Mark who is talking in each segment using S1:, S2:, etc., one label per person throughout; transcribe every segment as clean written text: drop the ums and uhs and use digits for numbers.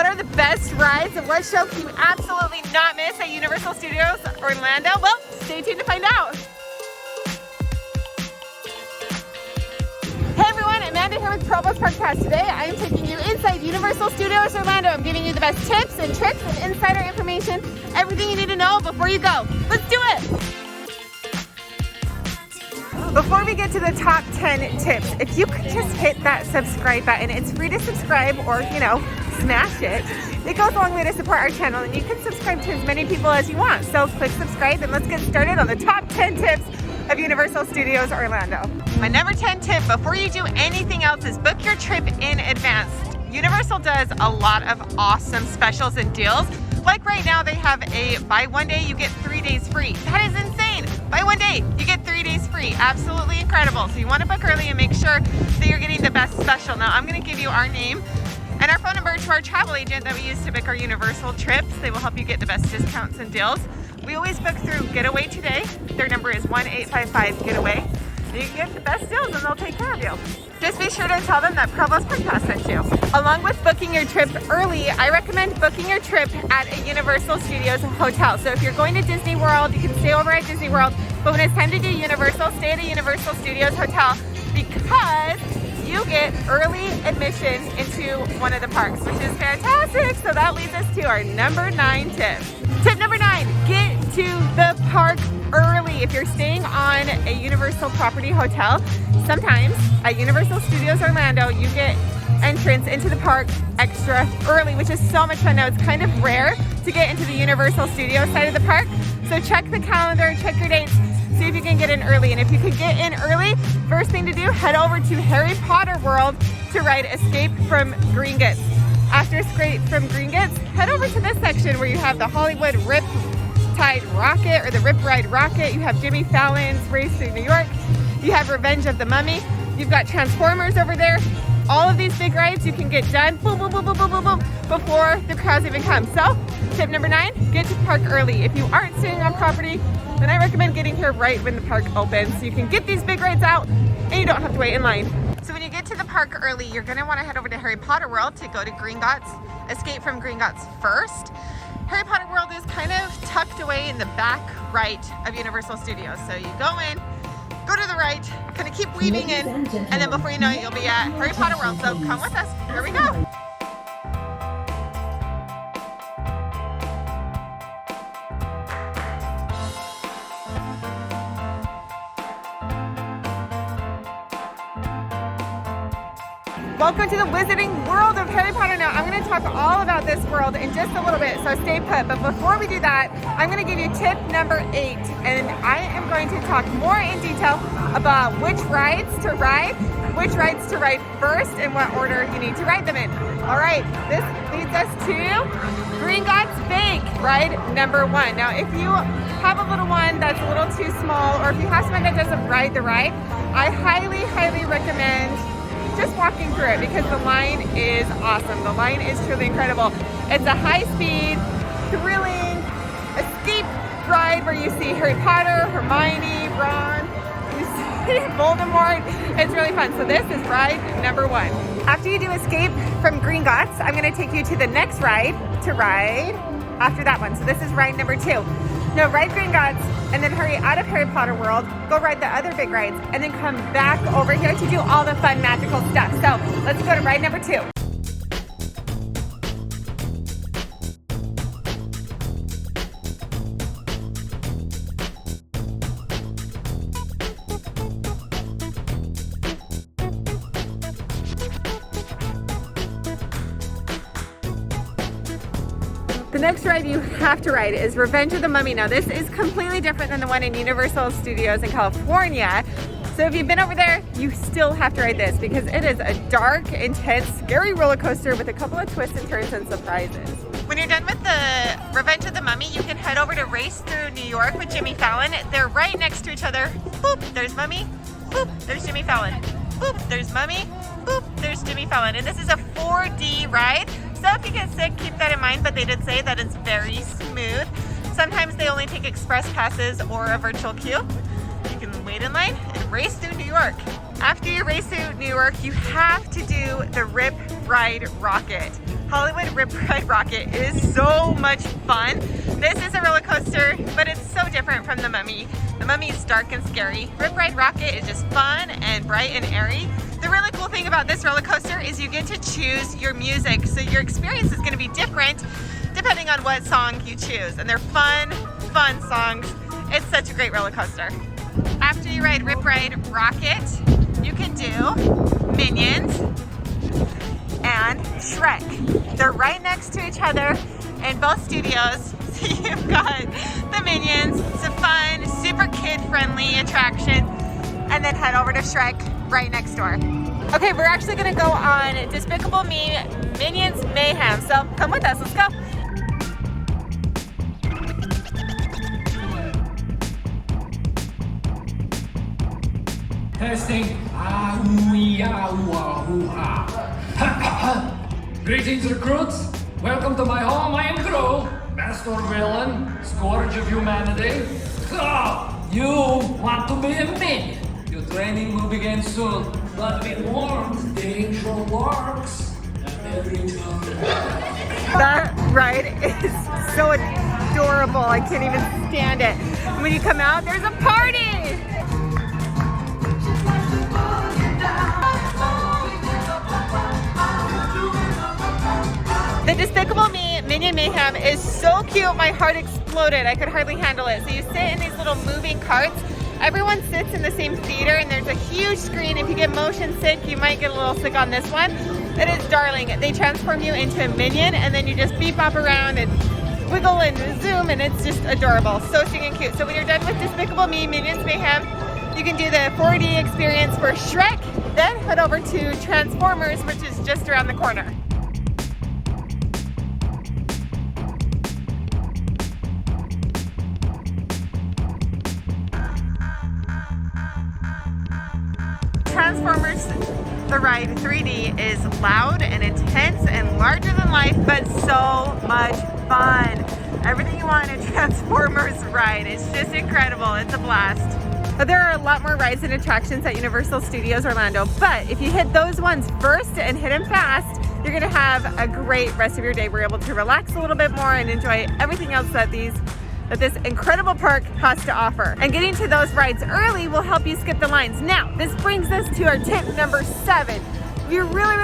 S1: What are the best rides and what show can you absolutely not miss at Universal Studios Orlando? Well, stay tuned to find out. Hey everyone, Amanda here with Provost Podcast. Today I am taking you inside Universal Studios Orlando. I'm giving you the best tips and tricks and insider information, everything you need to know before you go. Let's do it! Before we get to the top 10 tips, if you could just hit that subscribe button, it's free to subscribe or, smash it. It goes a long way to support our channel and you can subscribe to as many people as you want. So click subscribe and let's get started on the top 10 tips of Universal Studios Orlando. My number 10 tip before you do anything else is book your trip in advance. Universal does a lot of awesome specials and deals. Like right now they have a buy one day you get 3 days free. That is insane. Buy one day you get 3 days free. Absolutely incredible. So you want to book early and make sure that you're getting the best special. Now I'm going to give you our name and our phone number to our travel agent that we use to book our Universal trips. They will help you get the best discounts and deals. We always book through Getaway Today. Their number is 1-855-GETAWAY. You can get the best deals and they'll take care of you. Just be sure to tell them that Provost Podcast sent you. Along with booking your trip early, I recommend booking your trip at a Universal Studios hotel. So if you're going to Disney World, you can stay over at Disney World. But when it's time to do Universal, stay at a Universal Studios hotel because you get early admission into one of the parks, which is fantastic. So that leads us to our number 9 tip. Tip number 9, get to the park early. If you're staying on a Universal property hotel, sometimes at Universal Studios Orlando, you get entrance into the park extra early, which is so much fun. Now it's kind of rare to get into the Universal Studios side of the park. So check the calendar, check your dates, see if you can get in early. And if you can get in early, first thing to do, head over to Harry Potter World to ride Escape from Gringotts. After Escape from Gringotts, head over to this section where you have the Hollywood Riptide Rocket or the Rip Ride Rocket. You have Jimmy Fallon's Race Through New York. You have Revenge of the Mummy. You've got Transformers over there. All of these big rides you can get done boom, boom, boom, boom, boom, boom, boom, before the crowds even come. So tip number 9, get to the park early. If you aren't staying on property, then I recommend getting here right when the park opens so you can get these big rides out and you don't have to wait in line. So when you get to the park early, you're going to want to head over to Harry Potter World to go to Gringotts, Escape from Gringotts first. Harry Potter World is kind of tucked away in the back right of Universal Studios. So you go in, go to the right, kind of keep weaving in, and then before you know it, you'll be at Harry Potter World. So come with us. Here we go. Welcome to the Wizarding World of Harry Potter. Now, I'm going to talk all about this world in just a little bit, so stay put. But before we do that, I'm going to give you tip number 8, and I am going to talk more in detail about which rides to ride first, and what order you need to ride them in. All right, this leads us to Gringotts Bank, ride number 1. Now, if you have a little one that's a little too small, or if you have someone that doesn't ride the ride, I highly, highly recommend just walking through it because the line is awesome. The line is truly incredible. It's a high-speed, thrilling escape ride where you see Harry Potter, Hermione, Ron, you see Voldemort. It's really fun. So this is ride number 1. After you do Escape from Gringotts, I'm going to take you to the next ride to ride after that one. So this is ride number 2. Now ride Gringotts and then hurry out of Harry Potter World, go ride the other big rides, and then come back over here to do all the fun magical stuff. So let's go to ride number 2. The next ride you have to ride is Revenge of the Mummy. Now this is completely different than the one in Universal Studios in California. So if you've been over there, you still have to ride this because it is a dark, intense, scary roller coaster with a couple of twists and turns and surprises. When you're done with the Revenge of the Mummy, you can head over to Race Through New York with Jimmy Fallon. They're right next to each other. Boop, there's Mummy. Boop, there's Jimmy Fallon. Boop, there's Mummy. Boop, there's Jimmy Fallon. And this is a 4D ride. So if you get sick, keep that in mind, but they did say that it's very smooth. Sometimes they only take express passes or a virtual queue. You can wait in line and race through New York. After you race through New York, you have to do the Rip Ride Rocket. Hollywood Rip Ride Rocket is so much fun. This is a roller coaster, but it's so different from the Mummy. The Mummy is dark and scary. Rip Ride Rocket is just fun and bright and airy. The really cool thing about this roller coaster is you get to choose your music, so your experience is going to be different depending on what song you choose. And they're fun songs. It's such a great roller coaster. After you ride Rip Ride Rocket, you can do Minions and Shrek. They're right next to each other in both studios. So you've got the Minions. It's a fun, super kid-friendly attraction. And then head over to Shrek right next door. Okay, we're actually gonna go on Despicable Me Minions Mayhem. So come with us, let's go.
S2: Testing. Greetings, recruits. Welcome to my home. I am Crow, master villain, scourge of humanity. So, you want to be a minion? Your training will begin soon, but be warned, danger lurks at every turn.
S1: That ride is so adorable. I can't even stand it. When you come out, there's a party. The Despicable Me Minion Mayhem is so cute, my heart exploded. I could hardly handle it. So you sit in these little moving carts. Everyone sits in the same theater and there's a huge screen. If you get motion sick, you might get a little sick on this one. It is darling. They transform you into a minion and then you just beep bop around and wiggle and zoom, and it's just adorable. So stinking cute. So when you're done with Despicable Me Minions Mayhem, you can do the 4D experience for Shrek, then head over to Transformers, which is just around the corner. Transformers The Ride 3D is loud and intense and larger than life, but so much fun. Everything you want in a Transformers ride. It's just incredible. It's a blast. There are a lot more rides and attractions at Universal Studios Orlando, but if you hit those ones first and hit them fast, you're going to have a great rest of your day. We're able to relax a little bit more and enjoy everything else that this incredible park has to offer. And getting to those rides early will help you skip the lines. Now, this brings us to our tip number 7. If you really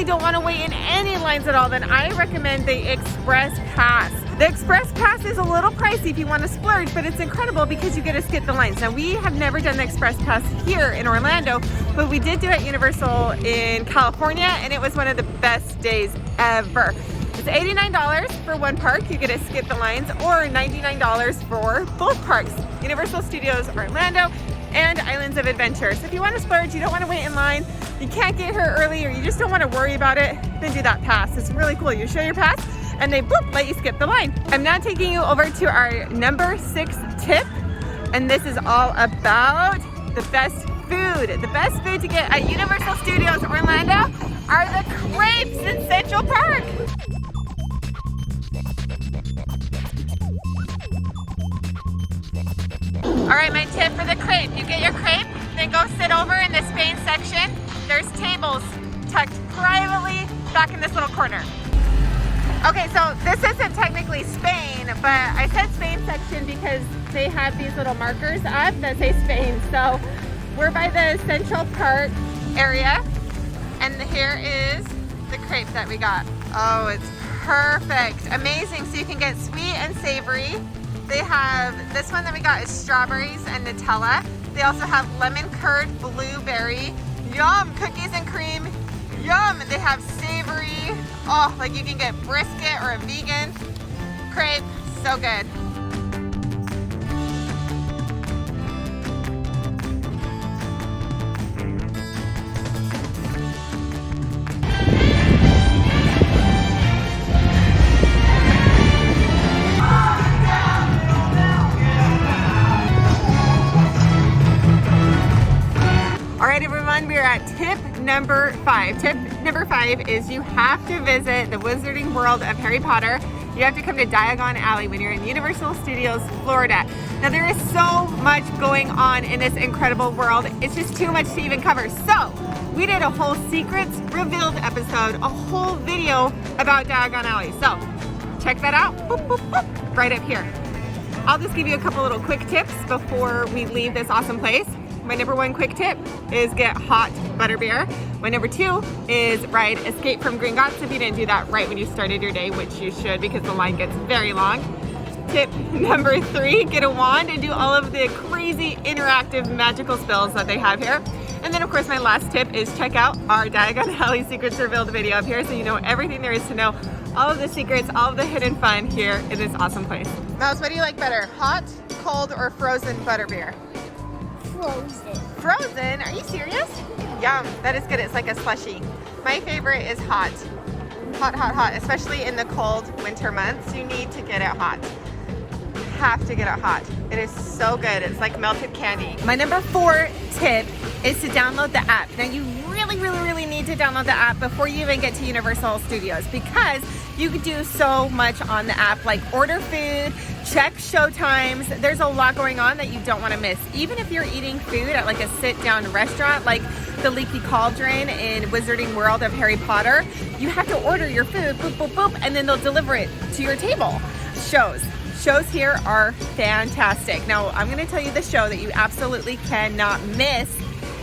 S1: don't want to wait in any lines at all, then I recommend the Express Pass. The Express Pass is a little pricey if you want to splurge, but it's incredible because you get to skip the lines. Now, we have never done the Express Pass here in Orlando, but we did do it at Universal in California, and it was one of the best days ever. It's $89 for one park, you get to skip the lines, or $99 for both parks, Universal Studios Orlando and Islands of Adventure. So if you want to splurge, you don't want to wait in line, you can't get here early, or you just don't want to worry about it, then do that pass. It's really cool. You show your pass and they boop, let you skip the line. I'm now taking you over to our number 6 tip, and this is all about the best food. The best food to get at Universal Studios Orlando are the crepes in Central Park. All right, my tip for the crepe, you get your crepe, then go sit over in the Spain section. There's tables tucked privately back in this little corner. Okay, so this isn't technically Spain, but I said Spain section because they have these little markers up that say Spain. So we're by the Central Park area, and here is the crepe that we got. Oh, it's perfect, amazing. So you can get sweet and savory. They have, this one that we got is strawberries and Nutella. They also have lemon curd, blueberry, yum, cookies and cream, yum. They have savory, oh, like you can get brisket or a vegan crepe, so good. We're at tip number 5. Tip number 5 is you have to visit the Wizarding World of Harry Potter. you have to come to Diagon Alley when you're in Universal Studios, Florida. Now there is so much going on in this incredible world. It's just too much to even cover. So we did a whole secrets revealed episode, a whole video about Diagon Alley. So check that out, boop, boop, boop, right up here. I'll just give you a couple little quick tips before we leave this awesome place. My number one quick tip is get hot butterbeer. My number two is ride Escape from Gringotts if you didn't do that right when you started your day, which you should because the line gets very long. Tip number three, get a wand and do all of the crazy interactive magical spells that they have here. And then of course my last tip is check out our Diagon Alley Secrets Revealed video up here so you know everything there is to know, all of the secrets, all of the hidden fun here in this awesome place. Mouse, what do you like better, hot, cold, or frozen butterbeer?
S3: Frozen.
S1: Frozen? Are you serious? Yum, that is good. It's like a slushie. My favorite is hot. Hot, hot, hot, especially in the cold winter months. You need to get it hot. You have to get it hot. It is so good. It's like melted candy. My number 4 tip is to download the app. Now you really need to download the app before you even get to Universal Studios because you can do so much on the app, like order food, check show times. There's a lot going on that you don't want to miss. Even if you're eating food at like a sit-down restaurant like the Leaky Cauldron in Wizarding World of Harry Potter, you have to order your food, boop, boop, boop, and then they'll deliver it to your table. Shows here are fantastic. Now, I'm going to tell you the show that you absolutely cannot miss,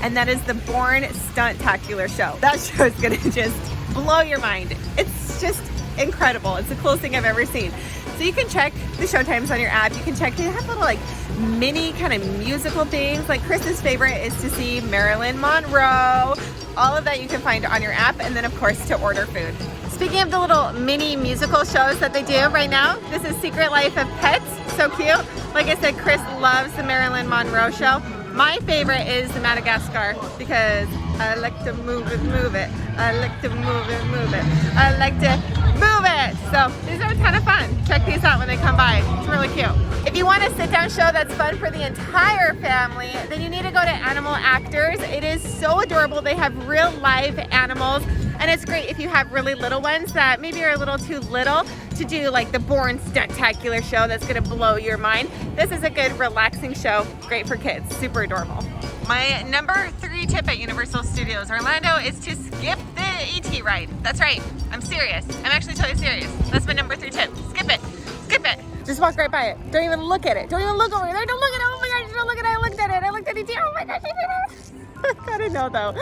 S1: and that is the Born Stunt-tacular show. That show is going to just blow your mind. It's just incredible. It's the coolest thing I've ever seen. So you can check the show times on your app. You can check, they have little like mini kind of musical things. Like Chris's favorite is to see Marilyn Monroe. All of that you can find on your app, and then of course to order food. Speaking of the little mini musical shows that they do right now, this is Secret Life of Pets. So cute. Like I said, Chris loves the Marilyn Monroe show. My favorite is the Madagascar because I like to move it. I like to move it. I like to move it. So these are a ton of fun. Check these out when they come by. It's really cute. If you want a sit-down show that's fun for the entire family, then you need to go to Animal Actors. It is so adorable. They have real live animals. And it's great if you have really little ones that maybe are a little too little to do like the Born Stunt-tacular show that's gonna blow your mind. This is a good relaxing show, great for kids, super adorable. My number 3 tip at Universal Studios Orlando is to skip the ET ride. That's right, I'm serious. I'm actually totally serious. That's my number 3 tip, skip it, skip it. Just walk right by it. Don't even look at it. Don't even look over there. Don't look at it. Oh my gosh, don't look at it. I looked at it. I looked at ET. Oh my gosh, I did it. I gotta know though.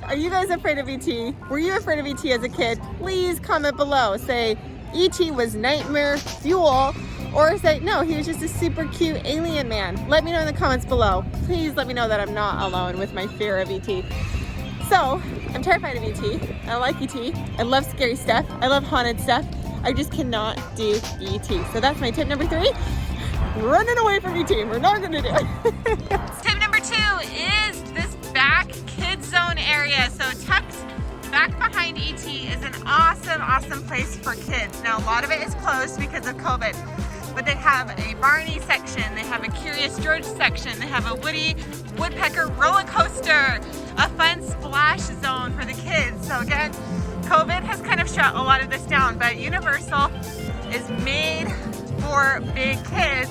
S1: Are you guys afraid of ET? Were you afraid of ET as a kid? Please comment below. Say ET was nightmare fuel, or say no, he was just a super cute alien man. Let me know in the comments below. Please let me know that I'm not alone with my fear of ET. So, I'm terrified of ET. I like ET. I love scary stuff. I love haunted stuff. I just cannot do ET. So that's my tip number 3. Running away from ET. We're not gonna do it. Tip number 2 is this back kids zone area. So tucked back behind ET is an awesome place for kids. Now a lot of it is closed because of COVID, but they have a Barney section, they have a Curious George section, they have a Woody Woodpecker roller coaster, a fun splash zone for the kids. So again, COVID has kind of shut a lot of this down, but Universal is made for big kids.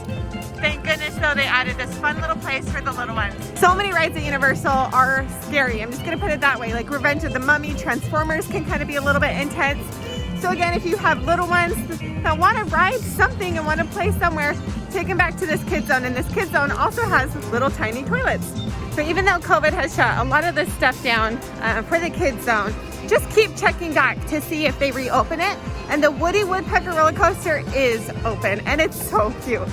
S1: Thank goodness though they added this fun little place for the little ones. So many rides at Universal are scary. I'm just gonna put it that way. Like Revenge of the Mummy, Transformers can kind of be a little bit intense. So again, if you have little ones that want to ride something and want to play somewhere, take them back to this kids zone. And this kids zone also has little tiny toilets. So even though COVID has shut a lot of this stuff down for the kids zone, just keep checking back to see if they reopen it. And the Woody Woodpecker roller coaster is open and it's so cute.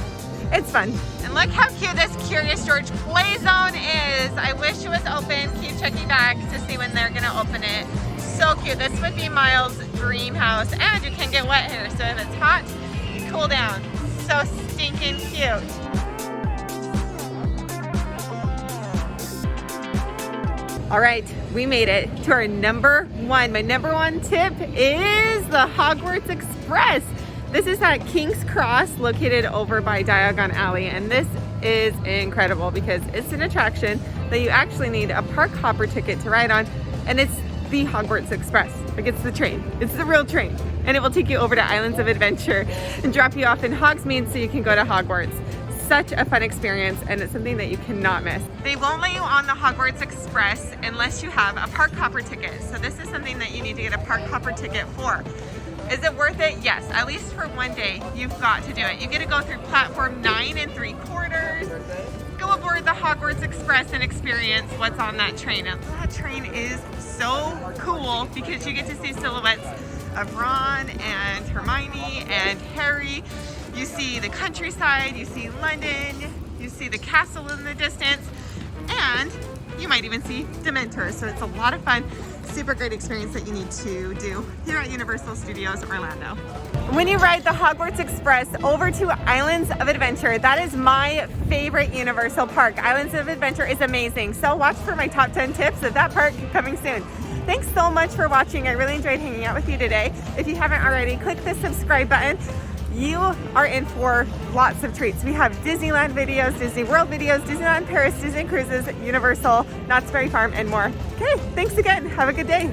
S1: It's fun. And look how cute this Curious George play zone is. I wish it was open. Keep checking back to see when they're gonna open it. So cute. This would be Miles' dream house. And you can get wet here. So if it's hot, cool down. So stinking cute. All right, we made it to our number 1. My number 1 tip is the Hogwarts Express. This is at King's Cross, located over by Diagon Alley, and this is incredible because it's an attraction that you actually need a park hopper ticket to ride on, and it's the Hogwarts Express. Like, it's the train. It's the real train. And it will take you over to Islands of Adventure and drop you off in Hogsmeade so you can go to Hogwarts. Such a fun experience, and it's something that you cannot miss. They won't let you on the Hogwarts Express unless you have a park hopper ticket. So this is something that you need to get a park hopper ticket for. Is it worth it? Yes, at least for one day, you've got to do it. You get to go through platform 9 3/4, go aboard the Hogwarts Express and experience what's on that train. And that train is so cool because you get to see silhouettes of Ron and Hermione and Harry. You see the countryside, you see London, you see the castle in the distance, and you might even see Dementors. So it's a lot of fun, super great experience that you need to do here at Universal Studios Orlando. When you ride the Hogwarts Express over to Islands of Adventure, that is my favorite Universal park. Islands of Adventure is amazing. So watch for my top 10 tips of that park coming soon. Thanks so much for watching. I really enjoyed hanging out with you today. If you haven't already, click the subscribe button. You are in for lots of treats. We have Disneyland videos, Disney World videos, Disneyland Paris, Disney Cruises, Universal, Knott's Berry Farm, and more. Okay, thanks again. Have a good day.